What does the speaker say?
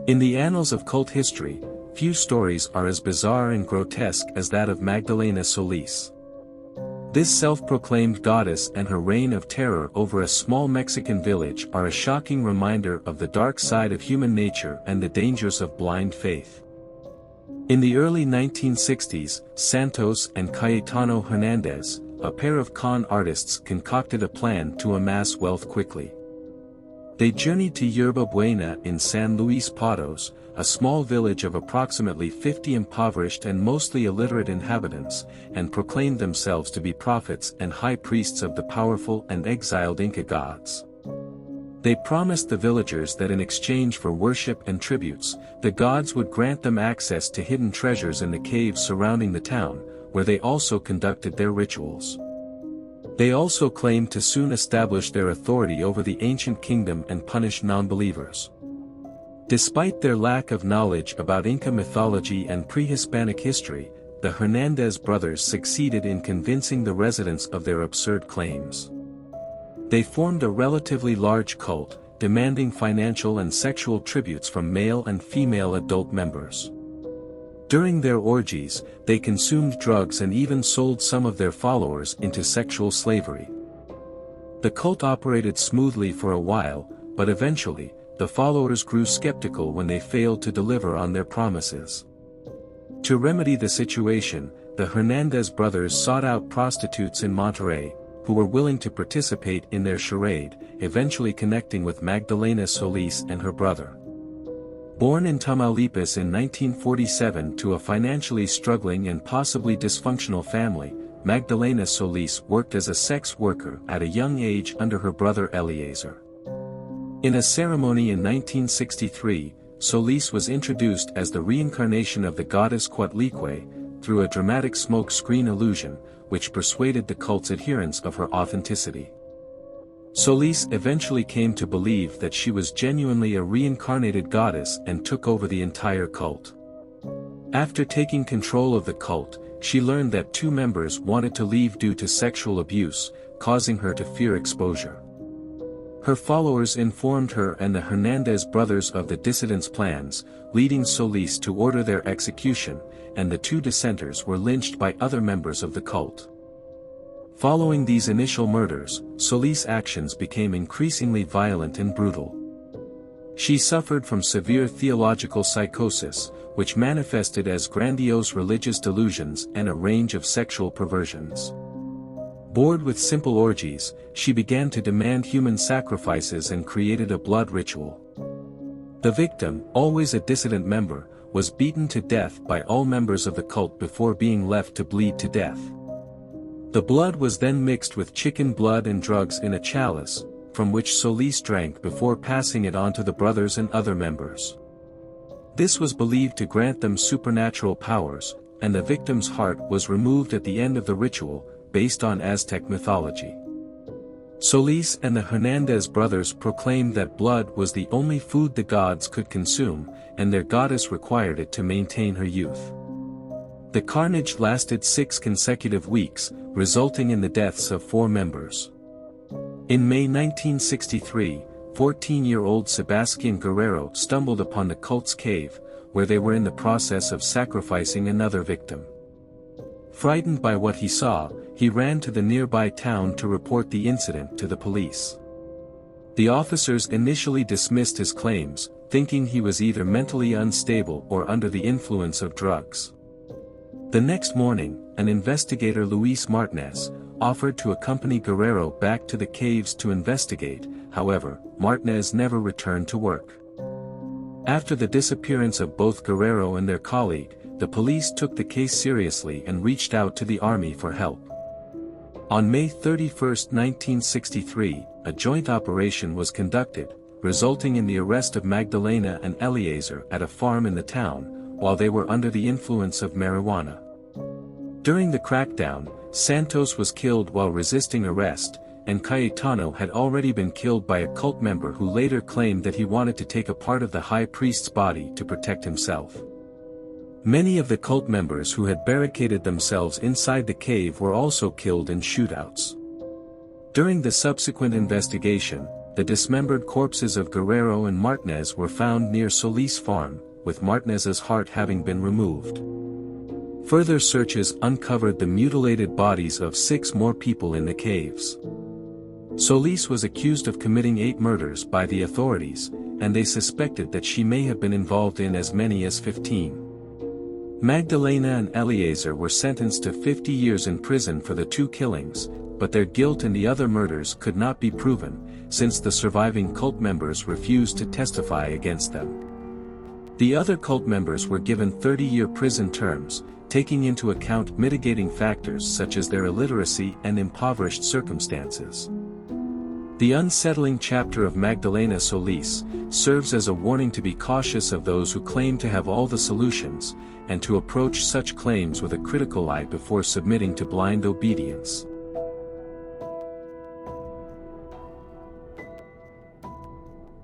In the annals of cult history, few stories are as bizarre and grotesque as that of Magdalena Solis. This self-proclaimed goddess and her reign of terror over a small Mexican village are a shocking reminder of the dark side of human nature and the dangers of blind faith. In the early 1960s, Santos and Cayetano Hernandez, a pair of con artists, concocted a plan to amass wealth quickly. They journeyed to Yerba Buena in San Luis Potosí, a small village of approximately 50 impoverished and mostly illiterate inhabitants, and proclaimed themselves to be prophets and high priests of the powerful and exiled Inca gods. They promised the villagers that in exchange for worship and tributes, the gods would grant them access to hidden treasures in the caves surrounding the town, where they also conducted their rituals. They also claimed to soon establish their authority over the ancient kingdom and punish non-believers. Despite their lack of knowledge about Inca mythology and pre-Hispanic history, the Hernandez brothers succeeded in convincing the residents of their absurd claims. They formed a relatively large cult, demanding financial and sexual tributes from male and female adult members. During their orgies, they consumed drugs and even sold some of their followers into sexual slavery. The cult operated smoothly for a while, but eventually, the followers grew skeptical when they failed to deliver on their promises. To remedy the situation, the Hernandez brothers sought out prostitutes in Monterrey, who were willing to participate in their charade, eventually connecting with Magdalena Solis and her brother. Born in Tamaulipas in 1947 to a financially struggling and possibly dysfunctional family, Magdalena Solis worked as a sex worker at a young age under her brother Eliezer. In a ceremony in 1963, Solis was introduced as the reincarnation of the goddess Coatlicue, through a dramatic smoke screen illusion, which persuaded the cult's adherents of her authenticity. Solis eventually came to believe that she was genuinely a reincarnated goddess and took over the entire cult. After taking control of the cult, she learned that 2 members wanted to leave due to sexual abuse, causing her to fear exposure. Her followers informed her and the Hernandez brothers of the dissidents' plans, leading Solis to order their execution, and the 2 dissenters were lynched by other members of the cult. Following these initial murders, Solis' actions became increasingly violent and brutal. She suffered from severe theological psychosis, which manifested as grandiose religious delusions and a range of sexual perversions. Bored with simple orgies, she began to demand human sacrifices and created a blood ritual. The victim, always a dissident member, was beaten to death by all members of the cult before being left to bleed to death. The blood was then mixed with chicken blood and drugs in a chalice, from which Solis drank before passing it on to the brothers and other members. This was believed to grant them supernatural powers, and the victim's heart was removed at the end of the ritual, based on Aztec mythology. Solis and the Hernandez brothers proclaimed that blood was the only food the gods could consume, and their goddess required it to maintain her youth. The carnage lasted 6 consecutive weeks, resulting in the deaths of 4 members. In May 1963, 14-year-old Sebastian Guerrero stumbled upon the cult's cave, where they were in the process of sacrificing another victim. Frightened by what he saw, he ran to the nearby town to report the incident to the police. The officers initially dismissed his claims, thinking he was either mentally unstable or under the influence of drugs. The next morning, an investigator, Luis Martinez, offered to accompany Guerrero back to the caves to investigate. However, Martinez never returned to work. After the disappearance of both Guerrero and their colleague, the police took the case seriously and reached out to the army for help. On May 31, 1963, a joint operation was conducted, resulting in the arrest of Magdalena and Eliezer at a farm in the town, while they were under the influence of marijuana. During the crackdown, Santos was killed while resisting arrest, and Cayetano had already been killed by a cult member who later claimed that he wanted to take a part of the high priest's body to protect himself. Many of the cult members who had barricaded themselves inside the cave were also killed in shootouts. During the subsequent investigation, the dismembered corpses of Guerrero and Martinez were found near Solis farm, with Martinez's heart having been removed. Further searches uncovered the mutilated bodies of 6 more people in the caves. Solis was accused of committing 8 murders by the authorities, and they suspected that she may have been involved in as many as 15. Magdalena and Eliezer were sentenced to 50 years in prison for the 2 killings, but their guilt in the other murders could not be proven, since the surviving cult members refused to testify against them. The other cult members were given 30-year prison terms, taking into account mitigating factors such as their illiteracy and impoverished circumstances. The unsettling chapter of Magdalena Solis serves as a warning to be cautious of those who claim to have all the solutions, and to approach such claims with a critical eye before submitting to blind obedience.